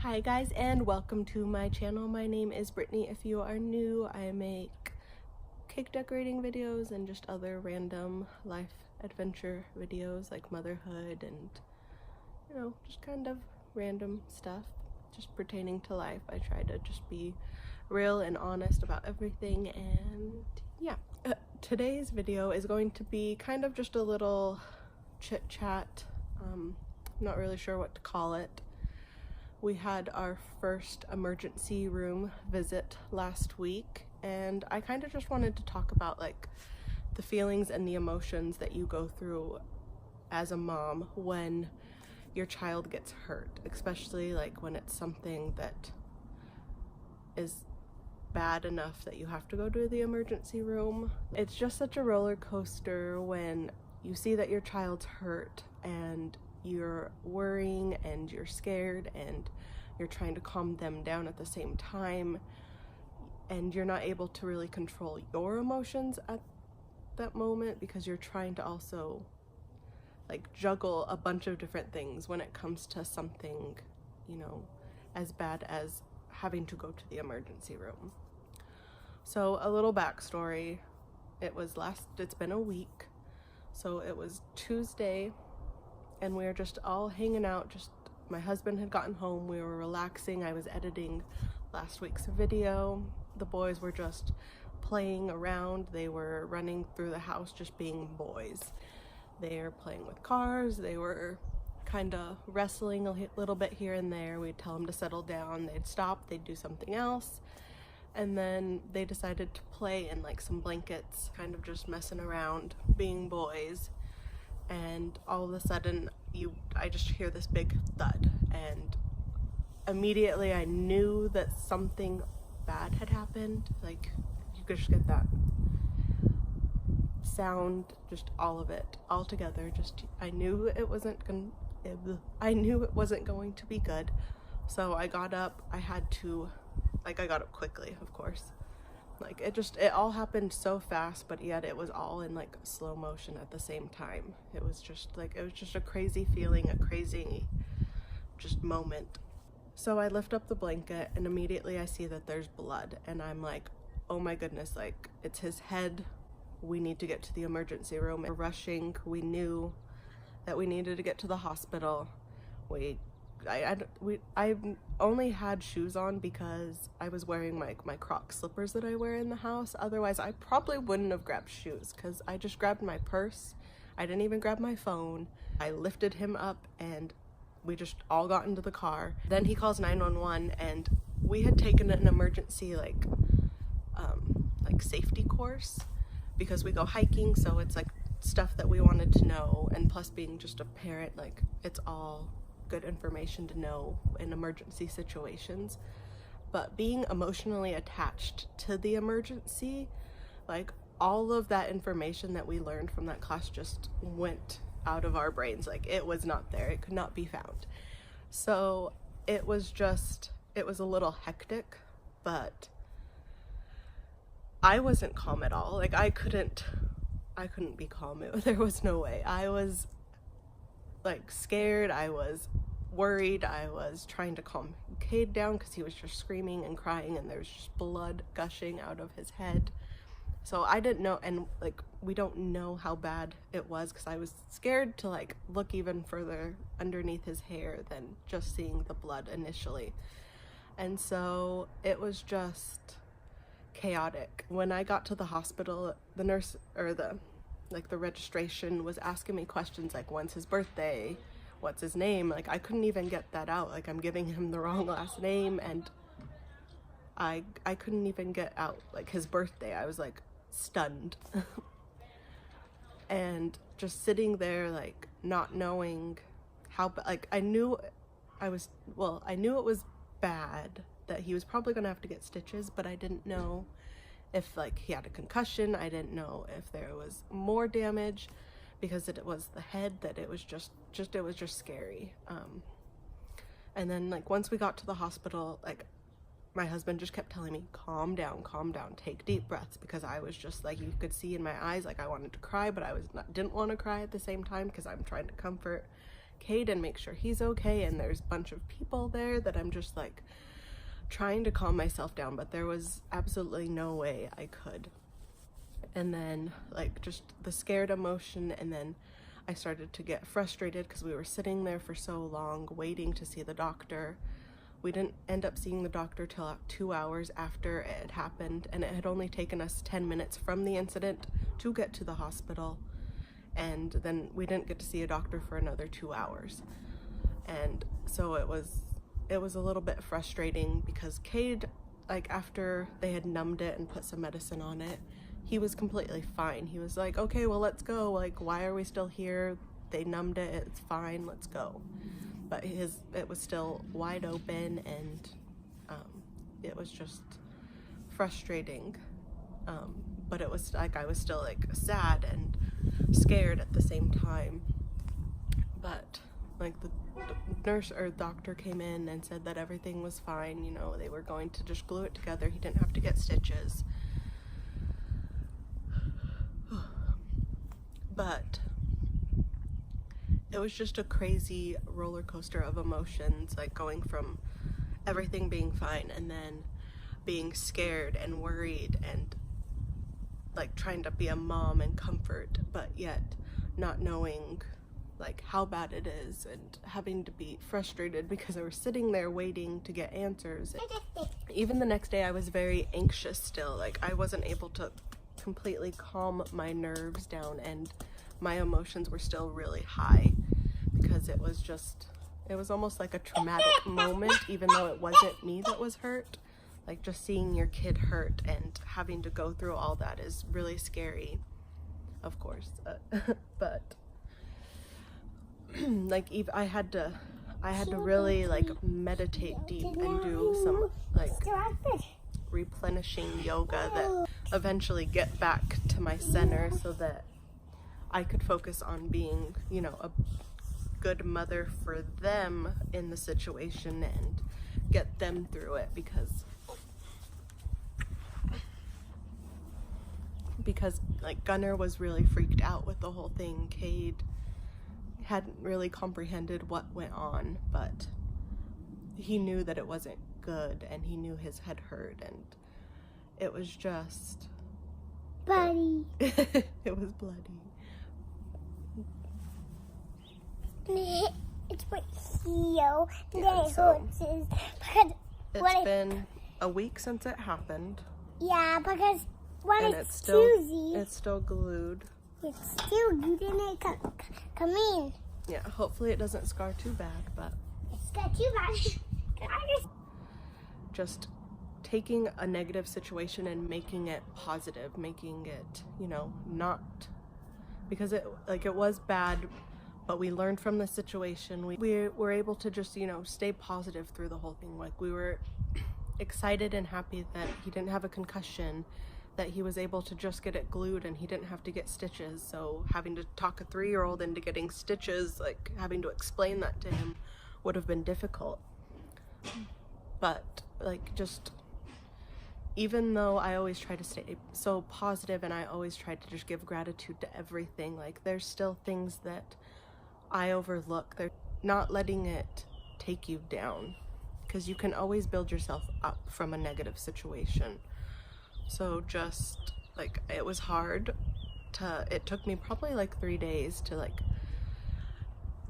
Hi guys, and welcome to my channel. My name is Brittany. If you are new, I make cake decorating videos and just other random life adventure videos like motherhood and just kind of random stuff just pertaining to life. I try to just be real and honest about everything, and yeah. Today's video is going to be kind of just a little chit chat. I'm not really sure what to call it. We had our first emergency room visit last week, and I kind of just wanted to talk about like the feelings and the emotions that you go through as a mom when your child gets hurt, especially like when it's something that is bad enough that you have to go to the emergency room. It's just such a roller coaster when you see that your child's hurt and you're worrying and you're scared and you're trying to calm them down at the same time, and you're not able to really control your emotions at that moment because you're trying to also like juggle a bunch of different things when it comes to something, as bad as having to go to the emergency room. So a little backstory, it's been a week. So it was Tuesday and we were just all hanging out. Just my husband had gotten home, we were relaxing. I was editing last week's video. The boys were just playing around. They were running through the house just being boys. They were playing with cars. They were kind of wrestling a little bit here and there. We'd tell them to settle down. They'd stop. They'd do something else. And then they decided to play in like some blankets, kind of just messing around, being boys. And all of a sudden, I just hear this big thud. And immediately I knew that something bad had happened. Like, you could just get that sound, just all of it, all together. I knew it wasn't going to be good. So I got up. I got up quickly, of course. Like, it all happened so fast, but yet it was all in like slow motion at the same time. It was just a crazy feeling, a crazy just moment. So I lift up the blanket and immediately I see that there's blood, and I'm like, oh my goodness, like it's his head. We need to get to the emergency room. We're rushing. We knew that we needed to get to the hospital. I only had shoes on because I was wearing my Croc slippers that I wear in the house. Otherwise, I probably wouldn't have grabbed shoes because I just grabbed my purse. I didn't even grab my phone. I lifted him up and we just all got into the car. Then he calls 911, and we had taken an emergency like safety course because we go hiking, so it's like stuff that we wanted to know, and plus being just a parent, like it's all good information to know in emergency situations. But being emotionally attached to the emergency, like all of that information that we learned from that class just went out of our brains. Like it was not there, it could not be found. So it was a little hectic, but I wasn't calm at all. Like I couldn't be calm. There was no way. I was like scared, I was worried, I was trying to calm Cade down because he was just screaming and crying and there was just blood gushing out of his head. So I didn't know, and like we don't know how bad it was because I was scared to like look even further underneath his hair than just seeing the blood initially. And so it was just chaotic. When I got to the hospital, the nurse or the registration was asking me questions like, when's his birthday? What's his name? Like I couldn't even get that out. Like I'm giving him the wrong last name, and I couldn't even get out like his birthday. I was like stunned. And just sitting there like not knowing how, like I knew it was bad, that he was probably gonna have to get stitches, but I didn't know if like he had a concussion. I didn't know if there was more damage because it was the head, that it was just scary. And then like once we got to the hospital, like my husband just kept telling me, calm down, take deep breaths, because I was just like, you could see in my eyes like I wanted to cry, but didn't want to cry at the same time because I'm trying to comfort Cade and make sure he's okay, and there's a bunch of people there that I'm just like trying to calm myself down, but there was absolutely no way I could. And then like just the scared emotion, and then I started to get frustrated because we were sitting there for so long waiting to see the doctor. We didn't end up seeing the doctor till 2 hours after it had happened, and it had only taken us 10 minutes from the incident to get to the hospital, and then we didn't get to see a doctor for another 2 hours. And so it was a little bit frustrating because Cade, like after they had numbed it and put some medicine on it, he was completely fine. He was like, okay, well, let's go. Like, why are we still here? They numbed it, it's fine, let's go. But it was still wide open, and it was just frustrating. But it was like I was still like sad and scared at the same time. But like the nurse or doctor came in and said that everything was fine. You know, they were going to just glue it together. He didn't have to get stitches. But it was just a crazy roller coaster of emotions, like going from everything being fine and then being scared and worried and like trying to be a mom and comfort, but yet not knowing like how bad it is, and having to be frustrated because I was sitting there waiting to get answers. Even the next day I was very anxious still. Like I wasn't able to completely calm my nerves down, and my emotions were still really high because it was almost like a traumatic moment, even though it wasn't me that was hurt. Like just seeing your kid hurt and having to go through all that is really scary, of course. But like I had to really like meditate deep and do some like replenishing yoga that eventually get back to my center so that I could focus on being, you know, a good mother for them in the situation and get them through it, because like Gunnar was really freaked out with the whole thing. Cade hadn't really comprehended what went on, but he knew that it wasn't good, and he knew his head hurt, and it was just bloody. It was bloody. It's right here. Yeah, so it's been if, a week since it happened. Yeah, because when and it's still glued. It's still glued in it. Come in. Yeah, hopefully it doesn't scar too bad, but it's got too bad. Just taking a negative situation and making it positive, making it, you know, not, because it was bad, but we learned from the situation. We were able to just, you know, stay positive through the whole thing. Like we were excited and happy that he didn't have a concussion, that he was able to just get it glued and he didn't have to get stitches. So having to talk a 3-year-old into getting stitches, like having to explain that to him would have been difficult. But like, just even though I always try to stay so positive and I always try to just give gratitude to everything, like there's still things that I overlook. They're not letting it take you down, because you can always build yourself up from a negative situation. So just like, it was hard it took me probably like 3 days to like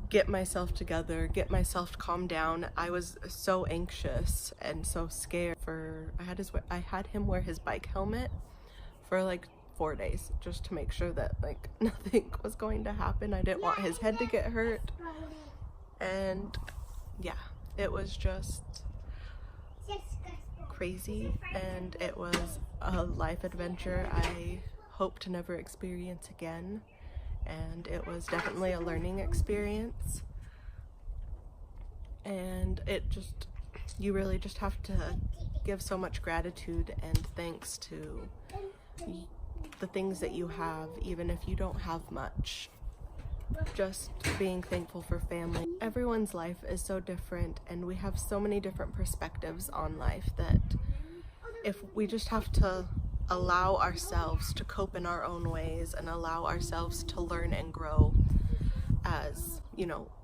get myself together, get myself calmed down. I was so anxious and so scared. I had him wear his bike helmet for like 4 days just to make sure that like nothing was going to happen. I didn't want his head to get hurt. And yeah, it was just crazy, and it was a life adventure I hope to never experience again. And it was definitely a learning experience, and you really just have to give so much gratitude and thanks to the things that you have, even if you don't have much. Just being thankful for family. Everyone's life is so different, and we have so many different perspectives on life that if we just have to allow ourselves to cope in our own ways and allow ourselves to learn and grow, as,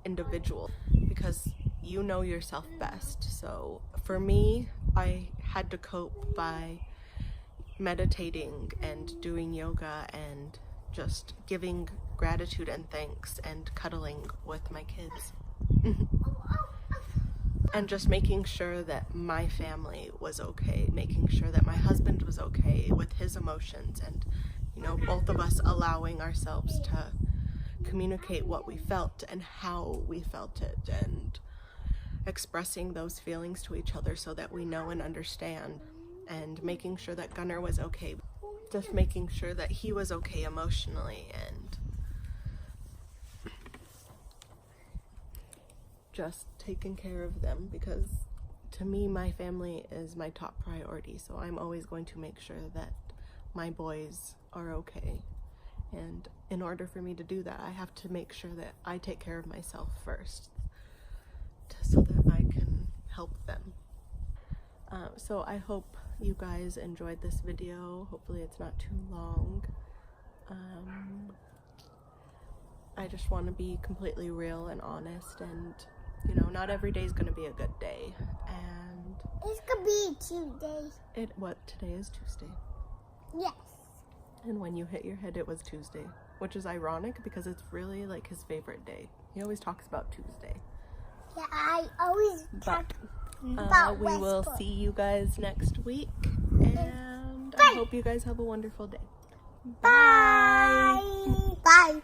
individuals, because you know yourself best. So for me, I had to cope by meditating and doing yoga and just giving gratitude and thanks and cuddling with my kids. And just making sure that my family was okay, making sure that my husband was okay with his emotions, and both of us allowing ourselves to communicate what we felt and how we felt it, and expressing those feelings to each other so that we know and understand, and making sure that Gunnar was okay, just making sure that he was okay emotionally, and just taking care of them, because to me, my family is my top priority. So I'm always going to make sure that my boys are okay. And in order for me to do that, I have to make sure that I take care of myself first, so that I can help them. So I hope you guys enjoyed this video. Hopefully it's not too long. I just want to be completely real and honest, and not every day is going to be a good day. And It's gonna be Tuesday. Today is Tuesday. Yes. And when you hit your head, it was Tuesday, which is ironic because it's really like his favorite day. He always talks about Tuesday. Yeah, I always talk But about we will Westport. see you guys next week, and I hope you guys have a wonderful day. Bye. Bye.